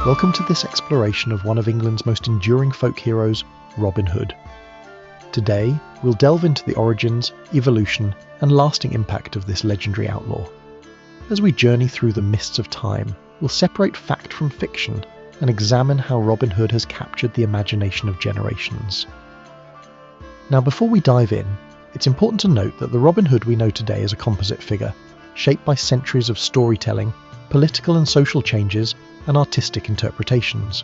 Welcome to this exploration of one of England's most enduring folk heroes, Robin Hood. Today, we'll delve into the origins, evolution, and lasting impact of this legendary outlaw. As we journey through the mists of time, we'll separate fact from fiction and examine how Robin Hood has captured the imagination of generations. Now, before we dive in, it's important to note that the Robin Hood we know today is a composite figure, shaped by centuries of storytelling, political and social changes, and artistic interpretations.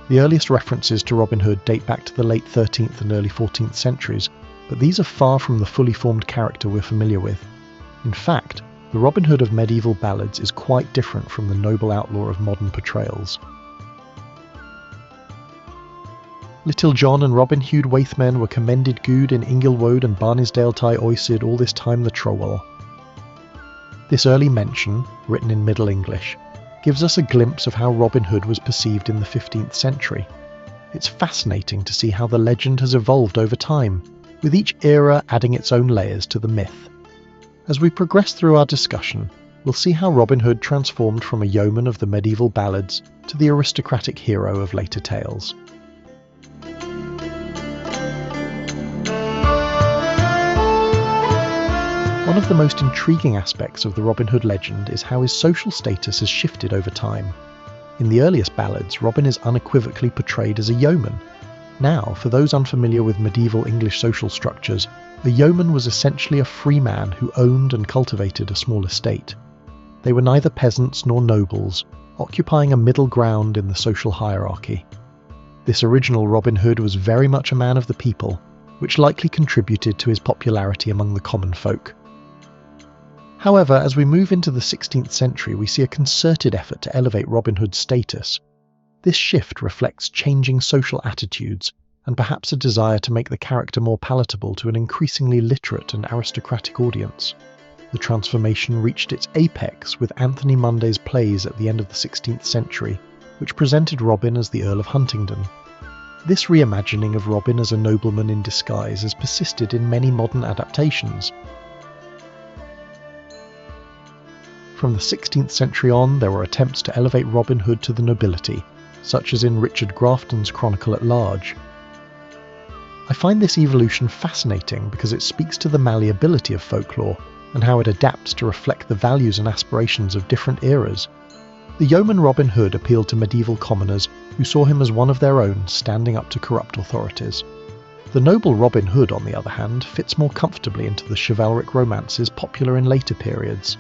The earliest references to Robin Hood date back to the late 13th and early 14th centuries, but these are far from the fully formed character we're familiar with. In fact, the Robin Hood of medieval ballads is quite different from the noble outlaw of modern portrayals. Little John and Robin Hood Waithman were commended good in Inglewood and Barnesdale tie oisid all this time the trowel. This early mention, written in Middle English, gives us a glimpse of how Robin Hood was perceived in the 15th century. It's fascinating to see how the legend has evolved over time, with each era adding its own layers to the myth. As we progress through our discussion, we'll see how Robin Hood transformed from a yeoman of the medieval ballads to the aristocratic hero of later tales. One of the most intriguing aspects of the Robin Hood legend is how his social status has shifted over time. In the earliest ballads, Robin is unequivocally portrayed as a yeoman. Now, for those unfamiliar with medieval English social structures, a yeoman was essentially a free man who owned and cultivated a small estate. They were neither peasants nor nobles, occupying a middle ground in the social hierarchy. This original Robin Hood was very much a man of the people, which likely contributed to his popularity among the common folk. However, as we move into the 16th century, we see a concerted effort to elevate Robin Hood's status. This shift reflects changing social attitudes and perhaps a desire to make the character more palatable to an increasingly literate and aristocratic audience. The transformation reached its apex with Anthony Munday's plays at the end of the 16th century, which presented Robin as the Earl of Huntingdon. This reimagining of Robin as a nobleman in disguise has persisted in many modern adaptations. From the 16th century on, there were attempts to elevate Robin Hood to the nobility, such as in Richard Grafton's Chronicle at Large. I find this evolution fascinating because it speaks to the malleability of folklore and how it adapts to reflect the values and aspirations of different eras. The yeoman Robin Hood appealed to medieval commoners who saw him as one of their own, standing up to corrupt authorities. The noble Robin Hood, on the other hand, fits more comfortably into the chivalric romances popular in later periods.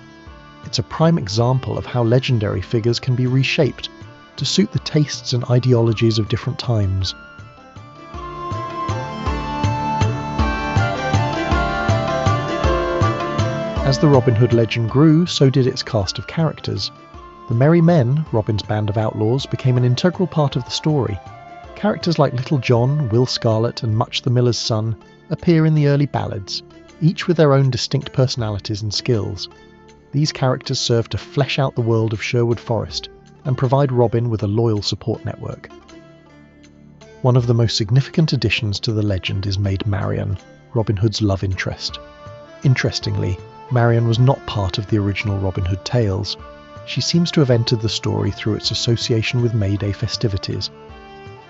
It's a prime example of how legendary figures can be reshaped to suit the tastes and ideologies of different times. As the Robin Hood legend grew, so did its cast of characters. The Merry Men, Robin's band of outlaws, became an integral part of the story. Characters like Little John, Will Scarlet, and Much the Miller's Son appear in the early ballads, each with their own distinct personalities and skills. These characters serve to flesh out the world of Sherwood Forest and provide Robin with a loyal support network. One of the most significant additions to the legend is Maid Marian, Robin Hood's love interest. Interestingly, Marian was not part of the original Robin Hood tales. She seems to have entered the story through its association with May Day festivities.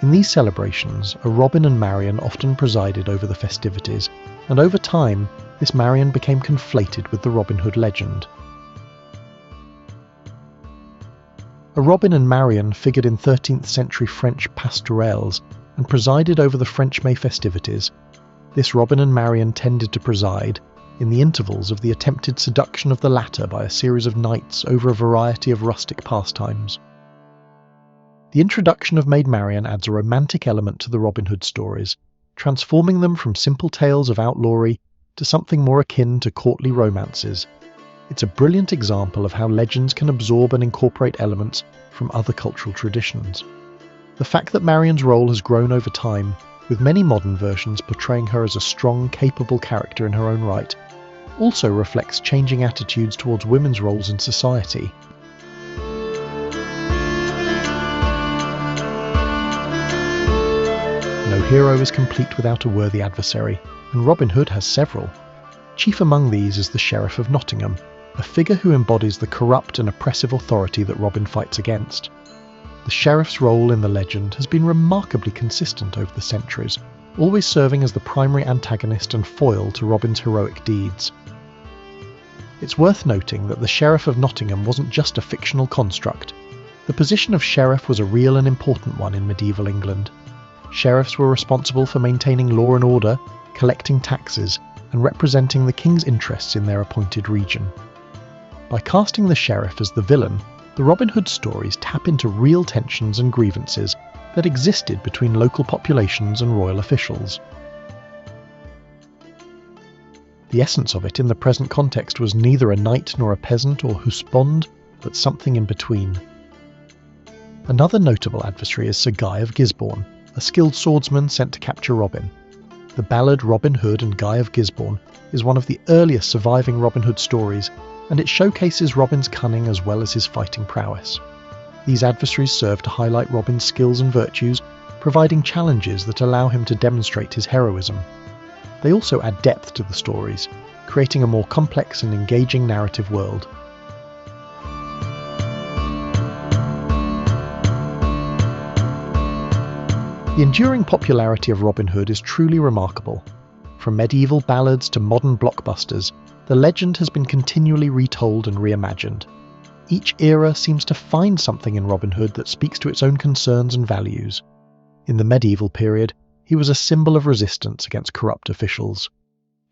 In these celebrations, a Robin and Marian often presided over the festivities, and over time, this Marian became conflated with the Robin Hood legend. A Robin and Marian figured in 13th century French pastorelles and presided over the French May festivities. This Robin and Marian tended to preside, in the intervals of the attempted seduction of the latter by a series of knights over a variety of rustic pastimes. The introduction of Maid Marian adds a romantic element to the Robin Hood stories, transforming them from simple tales of outlawry to something more akin to courtly romances. It's a brilliant example of how legends can absorb and incorporate elements from other cultural traditions. The fact that Marian's role has grown over time, with many modern versions portraying her as a strong, capable character in her own right, also reflects changing attitudes towards women's roles in society. No hero is complete without a worthy adversary, and Robin Hood has several. Chief among these is the Sheriff of Nottingham, a figure who embodies the corrupt and oppressive authority that Robin fights against. The sheriff's role in the legend has been remarkably consistent over the centuries, always serving as the primary antagonist and foil to Robin's heroic deeds. It's worth noting that the Sheriff of Nottingham wasn't just a fictional construct. The position of sheriff was a real and important one in medieval England. Sheriffs were responsible for maintaining law and order, collecting taxes, and representing the king's interests in their appointed region. By casting the sheriff as the villain, the Robin Hood stories tap into real tensions and grievances that existed between local populations and royal officials. The essence of it in the present context was neither a knight nor a peasant or husband, but something in between. Another notable adversary is Sir Guy of Gisborne, a skilled swordsman sent to capture Robin. The ballad Robin Hood and Guy of Gisborne is one of the earliest surviving Robin Hood stories, and it showcases Robin's cunning as well as his fighting prowess. These adversaries serve to highlight Robin's skills and virtues, providing challenges that allow him to demonstrate his heroism. They also add depth to the stories, creating a more complex and engaging narrative world. The enduring popularity of Robin Hood is truly remarkable. From medieval ballads to modern blockbusters, the legend has been continually retold and reimagined. Each era seems to find something in Robin Hood that speaks to its own concerns and values. In the medieval period, he was a symbol of resistance against corrupt officials.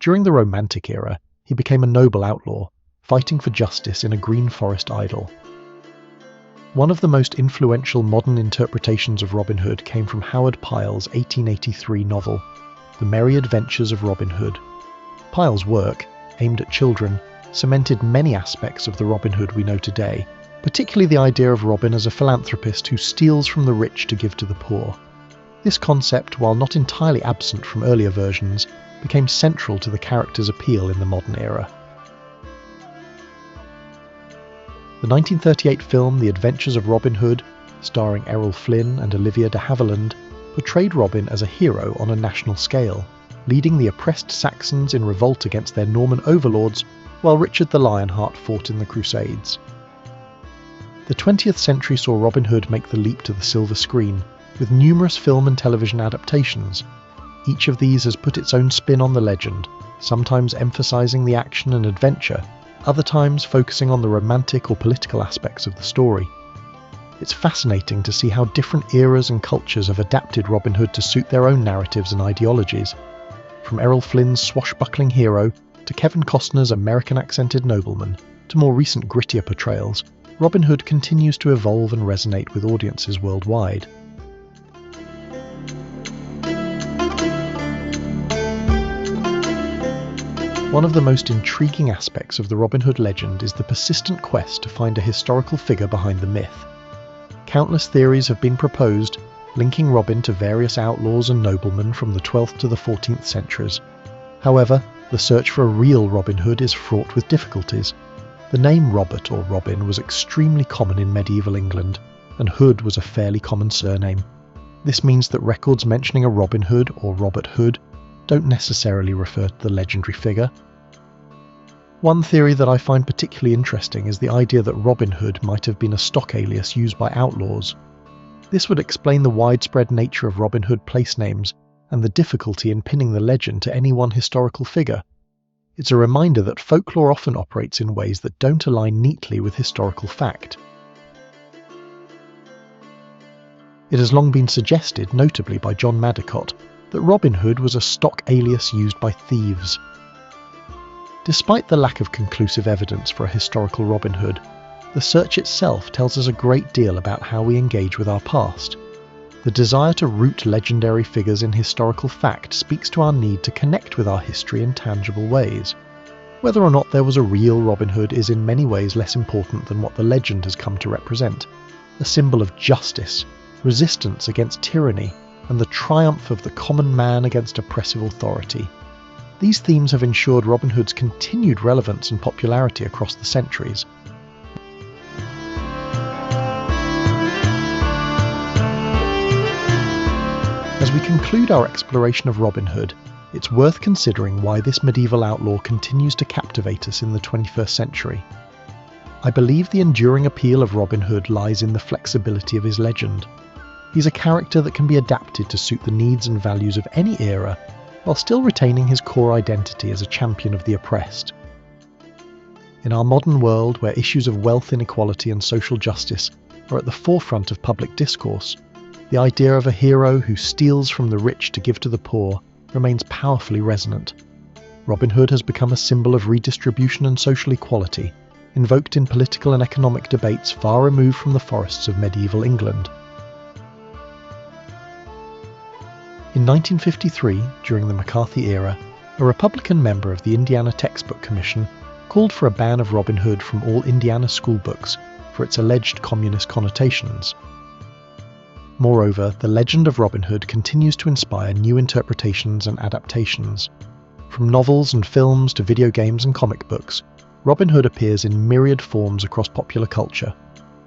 During the Romantic era, he became a noble outlaw, fighting for justice in a green forest idyll. One of the most influential modern interpretations of Robin Hood came from Howard Pyle's 1883 novel, The Merry Adventures of Robin Hood. Pyle's work, aimed at children, cemented many aspects of the Robin Hood we know today, particularly the idea of Robin as a philanthropist who steals from the rich to give to the poor. This concept, while not entirely absent from earlier versions, became central to the character's appeal in the modern era. The 1938 film The Adventures of Robin Hood, starring Errol Flynn and Olivia de Havilland, portrayed Robin as a hero on a national scale, leading the oppressed Saxons in revolt against their Norman overlords while Richard the Lionheart fought in the Crusades. The 20th century saw Robin Hood make the leap to the silver screen, with numerous film and television adaptations. Each of these has put its own spin on the legend, sometimes emphasising the action and adventure, other times focusing on the romantic or political aspects of the story. It's fascinating to see how different eras and cultures have adapted Robin Hood to suit their own narratives and ideologies. From Errol Flynn's swashbuckling hero, to Kevin Costner's American-accented nobleman, to more recent grittier portrayals, Robin Hood continues to evolve and resonate with audiences worldwide. One of the most intriguing aspects of the Robin Hood legend is the persistent quest to find a historical figure behind the myth. Countless theories have been proposed, linking Robin to various outlaws and noblemen from the 12th to the 14th centuries. However, the search for a real Robin Hood is fraught with difficulties. The name Robert or Robin was extremely common in medieval England, and Hood was a fairly common surname. This means that records mentioning a Robin Hood or Robert Hood don't necessarily refer to the legendary figure. One theory that I find particularly interesting is the idea that Robin Hood might have been a stock alias used by outlaws. This would explain the widespread nature of Robin Hood place names and the difficulty in pinning the legend to any one historical figure. It's a reminder that folklore often operates in ways that don't align neatly with historical fact. It has long been suggested, notably by John Madicott, that Robin Hood was a stock alias used by thieves. Despite the lack of conclusive evidence for a historical Robin Hood, the search itself tells us a great deal about how we engage with our past. The desire to root legendary figures in historical fact speaks to our need to connect with our history in tangible ways. Whether or not there was a real Robin Hood is in many ways less important than what the legend has come to represent, a symbol of justice, resistance against tyranny, and the triumph of the common man against oppressive authority. These themes have ensured Robin Hood's continued relevance and popularity across the centuries. As we conclude our exploration of Robin Hood, it's worth considering why this medieval outlaw continues to captivate us in the 21st century. I believe the enduring appeal of Robin Hood lies in the flexibility of his legend. He's a character that can be adapted to suit the needs and values of any era, while still retaining his core identity as a champion of the oppressed. In our modern world, where issues of wealth inequality and social justice are at the forefront of public discourse, the idea of a hero who steals from the rich to give to the poor remains powerfully resonant. Robin Hood has become a symbol of redistribution and social equality, invoked in political and economic debates far removed from the forests of medieval England. In 1953, during the McCarthy era, a Republican member of the Indiana Textbook Commission called for a ban of Robin Hood from all Indiana school books for its alleged communist connotations. Moreover, the legend of Robin Hood continues to inspire new interpretations and adaptations. From novels and films to video games and comic books, Robin Hood appears in myriad forms across popular culture.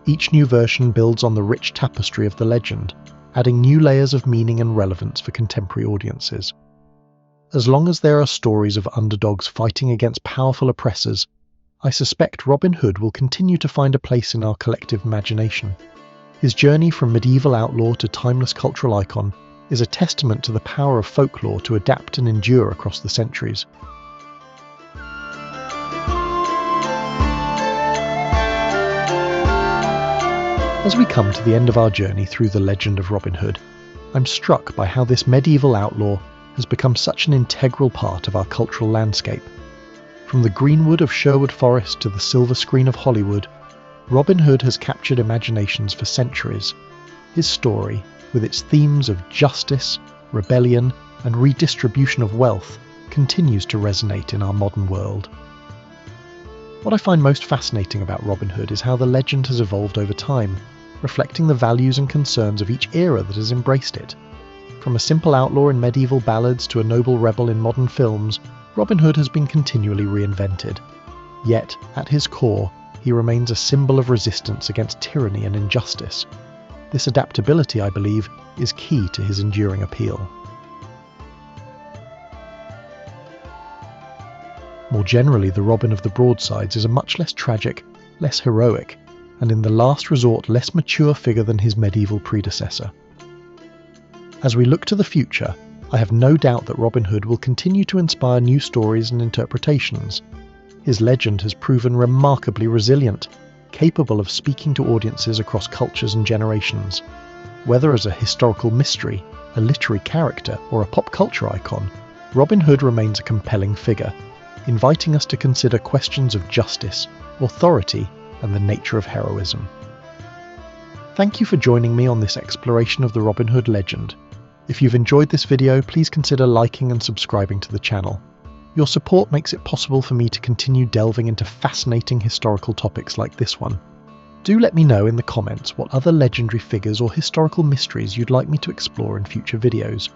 Each new version builds on the rich tapestry of the legend, adding new layers of meaning and relevance for contemporary audiences. As long as there are stories of underdogs fighting against powerful oppressors, I suspect Robin Hood will continue to find a place in our collective imagination. His journey from medieval outlaw to timeless cultural icon is a testament to the power of folklore to adapt and endure across the centuries. As we come to the end of our journey through the legend of Robin Hood, I'm struck by how this medieval outlaw has become such an integral part of our cultural landscape. From the greenwood of Sherwood Forest to the silver screen of Hollywood, Robin Hood has captured imaginations for centuries. His story, with its themes of justice, rebellion, and redistribution of wealth, continues to resonate in our modern world. What I find most fascinating about Robin Hood is how the legend has evolved over time, reflecting the values and concerns of each era that has embraced it. From a simple outlaw in medieval ballads to a noble rebel in modern films, Robin Hood has been continually reinvented. Yet, at his core, he remains a symbol of resistance against tyranny and injustice. This adaptability, I believe, is key to his enduring appeal. More generally, the Robin of the Broadsides is a much less tragic, less heroic, and in the last resort less mature figure than his medieval predecessor. As we look to the future, I have no doubt that Robin Hood will continue to inspire new stories and interpretations. His legend has proven remarkably resilient, capable of speaking to audiences across cultures and generations. Whether as a historical mystery, a literary character, or a pop culture icon, Robin Hood remains a compelling figure, inviting us to consider questions of justice, authority, and the nature of heroism. Thank you for joining me on this exploration of the Robin Hood legend. If you've enjoyed this video, please consider liking and subscribing to the channel. Your support makes it possible for me to continue delving into fascinating historical topics like this one. Do let me know in the comments what other legendary figures or historical mysteries you'd like me to explore in future videos.